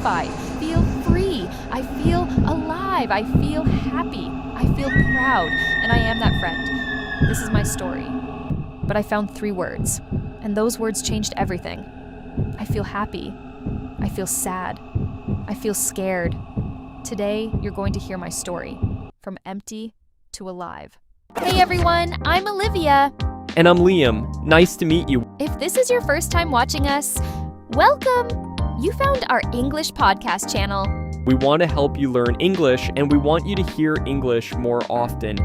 terrified. I feel free. I feel alive. I feel happy. I feel proud. And I am that friend. This is my story. But I found 3 words, and those words changed everything. I feel happy. I feel sad. I feel scared. Today, you're going to hear my story, from empty to alive. Hey everyone, I'm Olivia. And I'm Liam. Nice to meet you. If this is your first time watching us, welcome! You found our English podcast channel. We want to help you learn English, and we want you to hear English more often.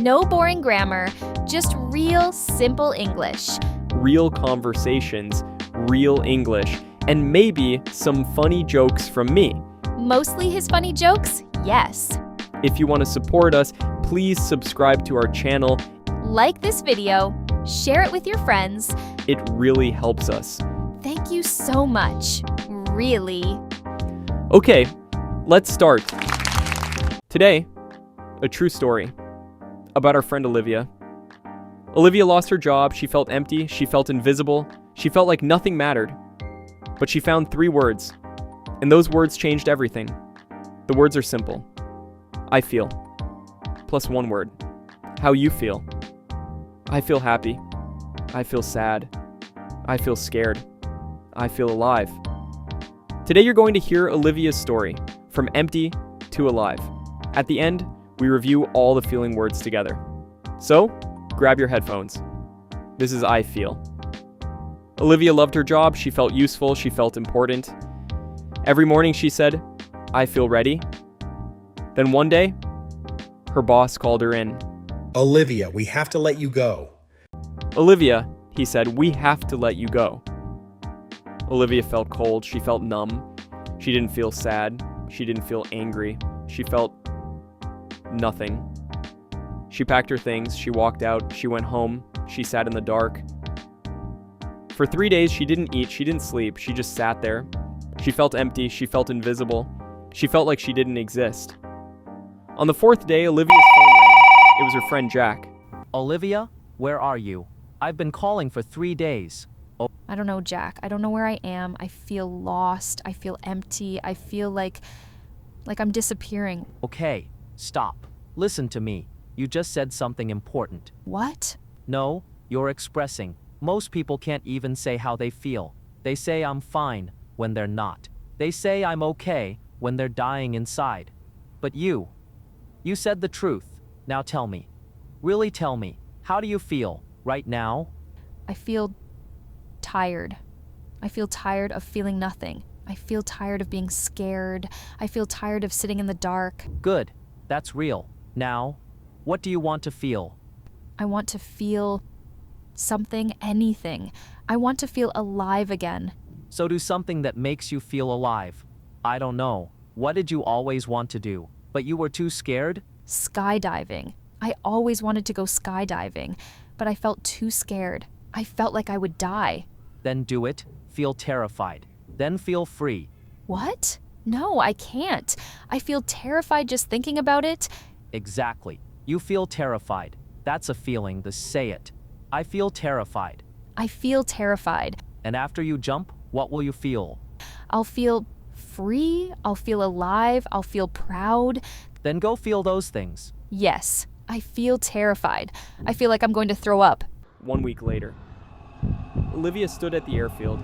No boring grammar, just real simple English. Real conversations, real English, and maybe some funny jokes from me. Mostly his funny jokes, yes. If you want to support us, please subscribe to our channel. Like this video, share it with your friends. It really helps us. Thank you so much, really. Okay, let's start. Today, a true story about our friend Olivia. Olivia lost her job, she felt empty, she felt invisible, she felt like nothing mattered. But she found 3 words, and those words changed everything. The words are simple. I feel. Plus 1 word. How you feel. I feel happy. I feel sad. I feel scared. I feel alive. Today you're going to hear Olivia's story, from empty to alive. At the end, we review all the feeling words together. So, grab your headphones. This is I feel. Olivia loved her job, she felt useful, she felt important. Every morning she said, I feel ready. Then one day, her boss called her in. Olivia, we have to let you go. Olivia, he said, we have to let you go. Olivia felt cold, she felt numb. She didn't feel sad, she didn't feel angry. She felt nothing. She packed her things, she walked out, she went home, she sat in the dark. For 3 days, she didn't eat, she didn't sleep, she just sat there. She felt empty, she felt invisible. She felt like she didn't exist. On the 4th day, Olivia's phone rang. It was her friend Jack. Olivia, where are you? I've been calling for 3 days. I don't know, Jack. I don't know where I am. I feel lost. I feel empty. I feel like I'm disappearing. Okay, stop. Listen to me. You just said something important. What? No, you're expressing. Most people can't even say how they feel. They say I'm fine when they're not. They say I'm okay when they're dying inside. But you said the truth. Now tell me. Really tell me. How do you feel right now? I feel tired. I feel tired of feeling nothing. I feel tired of being scared. I feel tired of sitting in the dark. Good. That's real. Now, what do you want to feel? I want to feel something, anything. I want to feel alive again. So do something that makes you feel alive. I don't know. What did you always want to do, but you were too scared? Skydiving. I always wanted to go skydiving, but I felt too scared. I felt like I would die. Then do it. Feel terrified. Then feel free. What? No, I can't. I feel terrified just thinking about it. Exactly. You feel terrified. That's a feeling, say it. I feel terrified. I feel terrified. And after you jump, what will you feel? I'll feel free. I'll feel alive. I'll feel proud. Then go feel those things. Yes, I feel terrified. I feel like I'm going to throw up. 1 week later, Olivia stood at the airfield.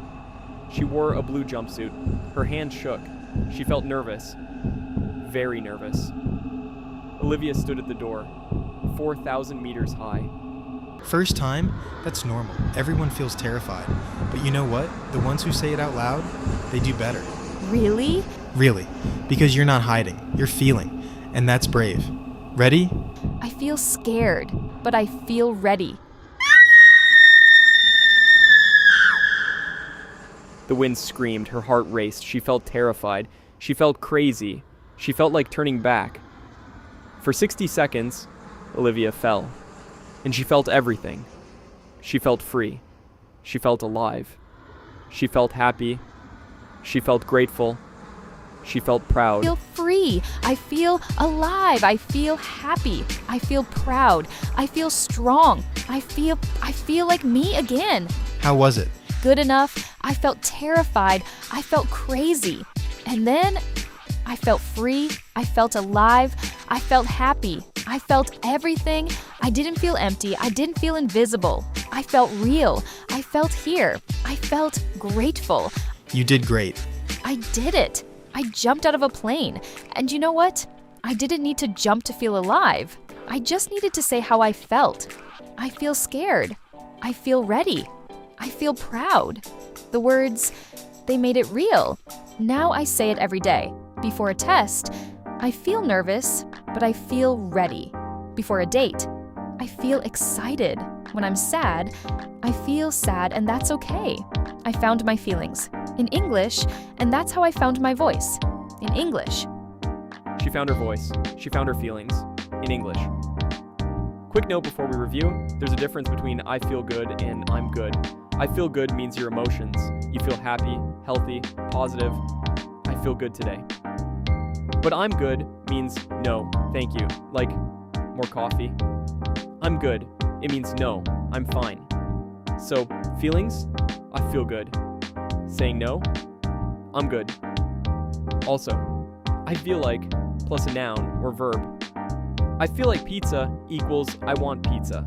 She wore a blue jumpsuit. Her hand shook. She felt nervous. Very nervous. Olivia stood at the door, 4,000 meters high. First time? That's normal. Everyone feels terrified. But you know what? The ones who say it out loud, they do better. Really? Really. Because you're not hiding. You're feeling. And that's brave. Ready? I feel scared, but I feel ready. The wind screamed, her heart raced, she felt terrified, she felt crazy, she felt like turning back. For 60 seconds, Olivia fell, and she felt everything. She felt free, she felt alive, she felt happy, she felt grateful, she felt proud. I feel free, I feel alive, I feel happy, I feel proud, I feel strong, I feel like me again. How was it? Good enough. I felt terrified. I felt crazy. And then I felt free, I felt alive, I felt happy, I felt everything. I didn't feel empty, I didn't feel invisible. I felt real, I felt here, I felt grateful. You did great. I did it. I jumped out of a plane. And you know what? I didn't need to jump to feel alive. I just needed to say how I felt. I feel scared. I feel ready. I feel proud. The words, they made it real. Now I say it every day. Before a test, I feel nervous, but I feel ready. Before a date, I feel excited. When I'm sad, I feel sad, and that's okay. I found my feelings in English, and that's how I found my voice. In English. She found her voice. She found her feelings. In English. Quick note before we review, there's a difference between I feel good and I'm good. I feel good means your emotions. You feel happy, healthy, positive. I feel good today. But I'm good means no, thank you. Like, more coffee. I'm good. It means no, I'm fine. So, feelings, I feel good. Saying no, I'm good. Also, I feel like plus a noun or verb. I feel like pizza equals I want pizza.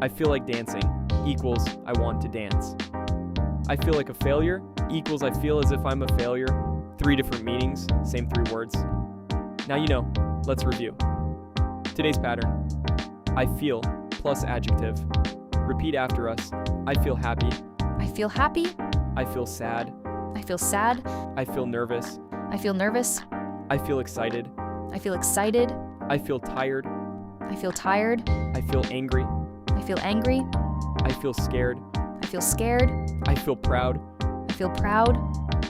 I feel like dancing equals I want to dance. I feel like a failure equals I feel as if I'm a failure. 3 different meanings, same 3 words. Now you know, let's review. Today's pattern. I feel plus adjective. Repeat after us. I feel happy. I feel happy. I feel sad. I feel sad. I feel nervous. I feel nervous. I feel excited. I feel excited. I feel tired. I feel tired. I feel angry. I feel angry. I feel scared. I feel scared. I feel proud. I feel proud.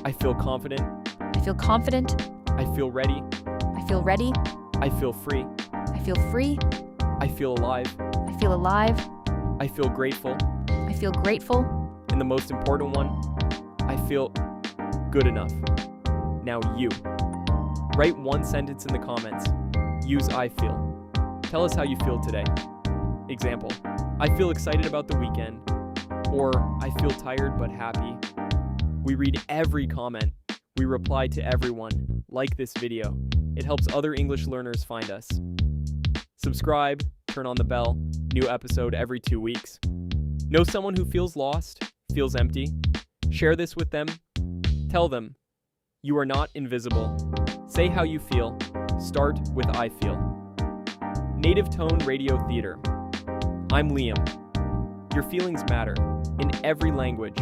I feel confident. I feel confident. I feel ready. I feel ready. I feel free. I feel free. I feel alive. I feel alive. I feel grateful. I feel grateful. And the most important one, I feel good enough. Now you. Write 1 sentence in the comments. Use I feel. Tell us how you feel today. Example, I feel excited about the weekend. Or I feel tired but happy. We read every comment. We reply to everyone. Like this video. It helps other English learners find us. Subscribe, turn on the bell. New episode every 2 weeks. Know someone who feels lost, feels empty? Share this with them. Tell them, you are not invisible. Say how you feel. Start with I feel. Native Tone Radio Theater. I'm Liam. Your feelings matter in every language.